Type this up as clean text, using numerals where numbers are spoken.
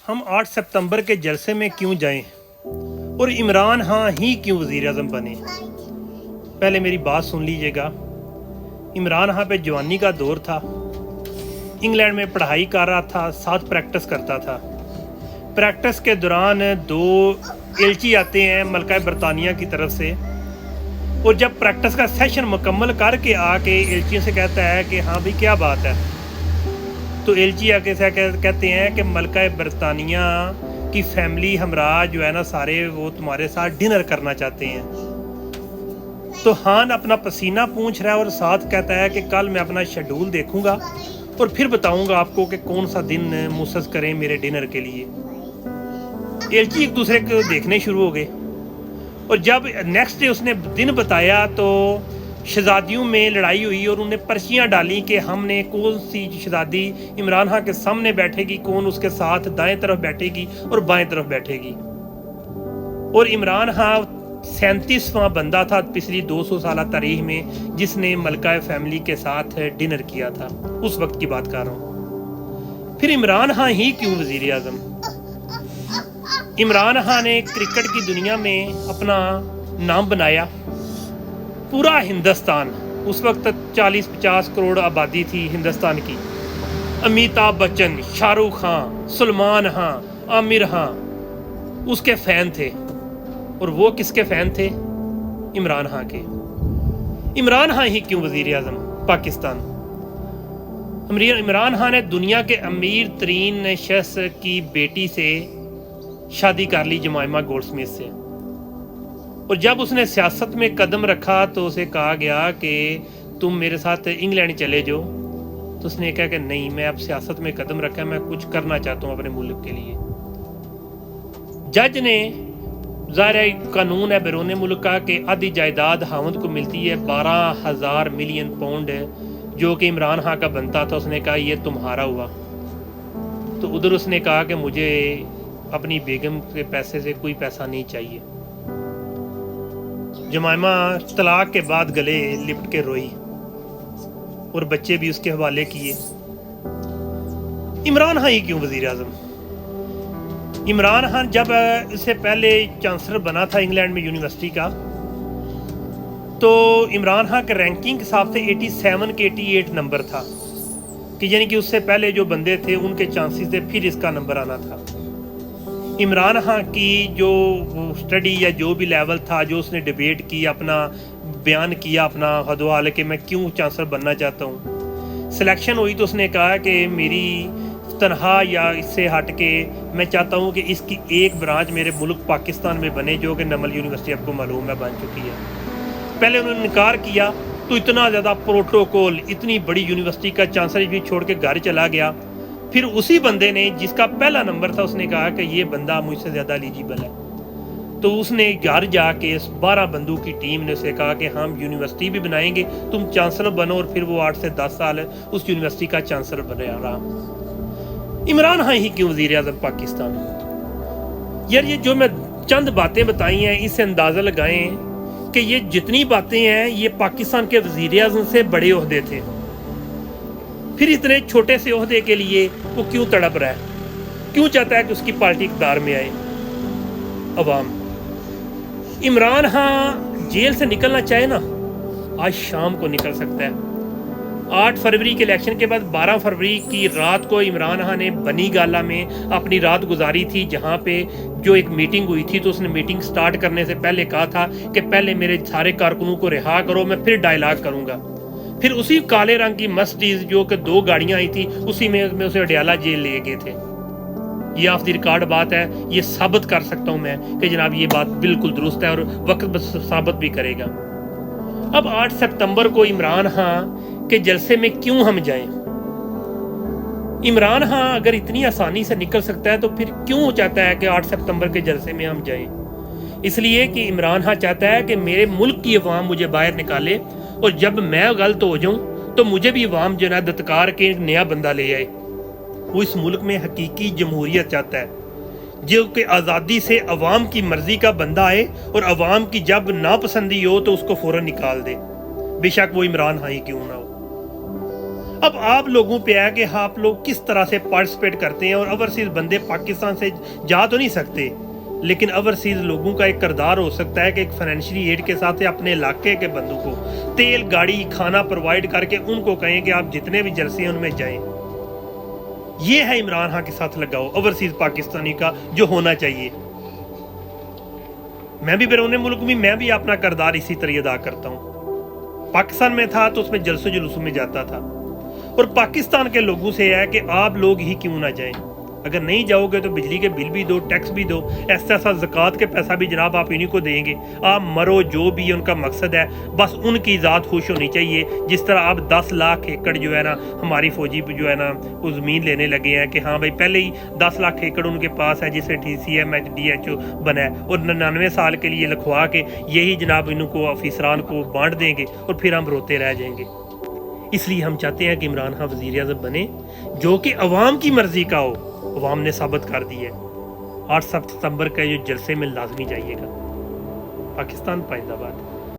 हम 8 सितंबर के जलसे में क्यों जाएं और इमरान खान ही क्यों वज़ीर आज़म बने। पहले मेरी बात सुन लीजिएगा। इमरान खान पे जवानी का दौर था, इंग्लैंड में पढ़ाई कर रहा था, साथ प्रैक्टिस करता था। प्रैक्टिस के दौरान 2 एलची आते हैं मलका बरतानिया की तरफ से, और जब प्रैक्टिस का सेशन मुकम्मल करके आके एलचियों से कहता है कि हाँ भाई क्या बात है, तो एलची आके से कहते हैं कि मलका बरतानिया की फैमिली हमरा जो है ना सारे वो तुम्हारे साथ डिनर करना चाहते हैं। तो खान अपना पसीना पूंछ रहा है और साथ कहता है कि कल मैं अपना शेड्यूल देखूंगा और फिर बताऊंगा आपको कि कौन सा दिन मुसस करें मेरे डिनर के लिए। एलची एक दूसरे को देखने शुरू हो गए, और जब नेक्स्ट डे उसने दिन बताया तो शहजादियों में लड़ाई हुई और उन्हें पर्चियाँ डाली कि हमने कौन सी शहजादी इमरान खान के सामने बैठेगी, कौन उसके साथ दाएं तरफ बैठेगी और बाएं तरफ बैठेगी। और इमरान खान 37वां बंदा था पिछली 200 साल तारीख में जिसने मलका फैमिली के साथ डिनर किया था। उस वक्त की बात कर रहा हूँ। फिर इमरान खान ही क्यों वजीर आज़म। इमरान खान ने क्रिकेट की दुनिया में अपना नाम बनाया। पूरा हिंदुस्तान, उस वक्त 40-50 करोड़ आबादी थी हिंदुस्तान की। अमिताभ बच्चन, शाहरुख खान, सलमान खान, आमिर खान उसके फ़ैन थे। और वो किसके फ़ैन थे? इमरान खान के। इमरान खान ही क्यों वज़ीर आज़म पाकिस्तान। इमरान खान ने दुनिया के अमीर तरीन शख्स की बेटी से शादी कर ली, जमाइमा गोल्डस्मिथ से। और जब उसने सियासत में कदम रखा तो उसे कहा गया कि तुम मेरे साथ इंग्लैंड चले जाओ। तो उसने कहा कि नहीं, मैं अब सियासत में कदम रखा, मैं कुछ करना चाहता हूँ अपने मुल्क के लिए। जज ने, ज़ाहिर कानून है बैरून मुल्क का, कि आधी जायदाद हावंद को मिलती है 12,000 मिलियन पाउंड जो कि इमरान खान का बनता था। उसने कहा ये तुम्हारा हुआ। तो उधर उसने कहा कि मुझे अपनी बेगम के पैसे से कोई पैसा नहीं चाहिए। जमाइमा तलाक के बाद गले लिपट के रोई और बच्चे भी उसके हवाले किए। इमरान खान ही क्यों वजीर आज़म। इमरान खान जब इससे पहले चांसलर बना था इंग्लैंड में यूनिवर्सिटी का, तो इमरान खान के रैंकिंग के हिसाब से 87 के 88 नंबर था, कि यानी कि उससे पहले जो बंदे थे उनके चांसेस थे फिर इसका नंबर आना था। इमरान खान की जो स्टडी या जो भी लेवल था, जो उसने डिबेट की, अपना बयान किया, अपना हदवाल कि मैं क्यों चांसलर बनना चाहता हूँ। सिलेक्शन हुई तो उसने कहा कि मेरी तनहा या इससे हट के मैं चाहता हूँ कि इसकी एक ब्रांच मेरे मुल्क पाकिस्तान में बने, जो कि नमल यूनिवर्सिटी आपको मालूम है बन चुकी है। पहले उन्होंने इनकार किया तो इतना ज़्यादा प्रोटोकॉल, इतनी बड़ी यूनिवर्सिटी का चांसलर भी छोड़ के घर चला गया। फिर उसी बंदे ने जिसका पहला नंबर था उसने कहा कि ये बंदा मुझसे ज़्यादा एलिजिबल है। तो उसने घर जाके 12 बंदों की टीम ने उसे कहा कि हम यूनिवर्सिटी भी बनाएंगे, तुम चांसलर बनो। और फिर वो 8 से 10 साल उस यूनिवर्सिटी का चांसलर बने रहा। इमरान खान ही क्यों वज़ीर आज़म पाकिस्तान। यार ये जो मैं चंद बातें बताई हैं, इससे अंदाज़ा लगाएं कि ये जितनी बातें हैं ये पाकिस्तान के वज़ीर आज़म से बड़े ओहदे थे। फिर इतने छोटे से ओहदे के लिए वो क्यों तड़प रहा है, क्यों चाहता है कि उसकी पार्टी इक़्तिदार में आए अवाम। इमरान खान जेल से निकलना चाहे ना, आज शाम को निकल सकता है। 8 फरवरी के इलेक्शन के बाद 12 फरवरी की रात को इमरान खान ने बनी गाला में अपनी रात गुजारी थी, जहाँ पे जो एक मीटिंग हुई थी। तो उसने मीटिंग स्टार्ट करने से पहले कहा था कि पहले मेरे सारे कारकुनों को रिहा करो, मैं फिर डायलॉग करूँगा। फिर उसी काले रंग की मर्सिडीज जो कि 2 गाड़ियाँ आई थी उसी में उसे अडियाला जेल ले गए थे। ये ऑफ द रिकॉर्ड बात है, ये साबित कर सकता हूँ मैं कि जनाब ये बात बिल्कुल दुरुस्त है और वक्त साबित भी करेगा। अब 8 सितंबर को इमरान खान के जलसे में क्यों हम जाएं। इमरान खान अगर इतनी आसानी से निकल सकता है तो फिर क्यों चाहता है कि 8 सितंबर के जलसे में हम जाएं। इसलिए कि इमरान खान चाहता है कि मेरे मुल्क की अवाम मुझे बाहर निकाले, और जब मैं गलत हो जाऊं तो मुझे भी अवाम जो है दत्कार के नया बंदा ले आए। वो इस मुल्क में हकीकी जमहूरियत चाहता है, जो कि आज़ादी से अवाम की मर्जी का बंदा आए और अवाम की जब नापसंदी हो तो उसको फ़ौरन निकाल दे, बेशक वो इमरान खान ही क्यों ना हो। اب آپ لوگوں پہ ہے کہ آپ لوگ کس طرح سے پارٹیسپیٹ کرتے ہیں. اور اوورسیز بندے پاکستان سے جا تو نہیں سکتے, لیکن اوورسیز لوگوں کا ایک کردار ہو سکتا ہے کہ ایک فائنینشلی ایڈ کے ساتھ اپنے علاقے کے بندوں کو تیل, گاڑی, کھانا پرووائڈ کر کے ان کو کہیں کہ آپ جتنے بھی جلسے ہیں ان میں جائیں. یہ ہے عمران خان کے ساتھ لگاؤ اوورسیز پاکستانی کا جو ہونا چاہیے. میں بھی بیرون ملک میں بھی اپنا کردار اسی طرح ادا کرتا ہوں. پاکستان میں تھا تو اس میں جلسوں جلوسوں میں جاتا تھا, اور پاکستان کے لوگوں سے ہے کہ آپ لوگ ہی کیوں نہ جائیں. اگر نہیں جاؤ گے تو بجلی کے بل بھی دو, ٹیکس بھی دو, ایسا زکوٰۃ کے پیسہ بھی جناب آپ انہیں کو دیں گے. آپ مرو جو بھی ان کا مقصد ہے, بس ان کی ذات خوش ہونی چاہیے. جس طرح آپ 10 لاکھ ایکڑ جو ہے نا ہماری فوجی جو ہے نا وہ زمین لینے لگے ہیں کہ ہاں بھائی پہلے ہی 10 لاکھ ایکڑ ان کے پاس ہے جسے DCM DHO بنا ہے, اور 99 سال کے لیے لکھوا کے یہی جناب انہوں کو افسران کو بانٹ دیں گے اور پھر ہم روتے رہ جائیں گے. اس لیے ہم چاہتے ہیں کہ عمران خان وزیر اعظم بنے جو کہ عوام کی مرضی کا ہو. عوام نے ثابت کر دی ہے. 8 ستمبر کا یہ جلسے میں لازمی جائیے گا. پاکستان پائندہ باد.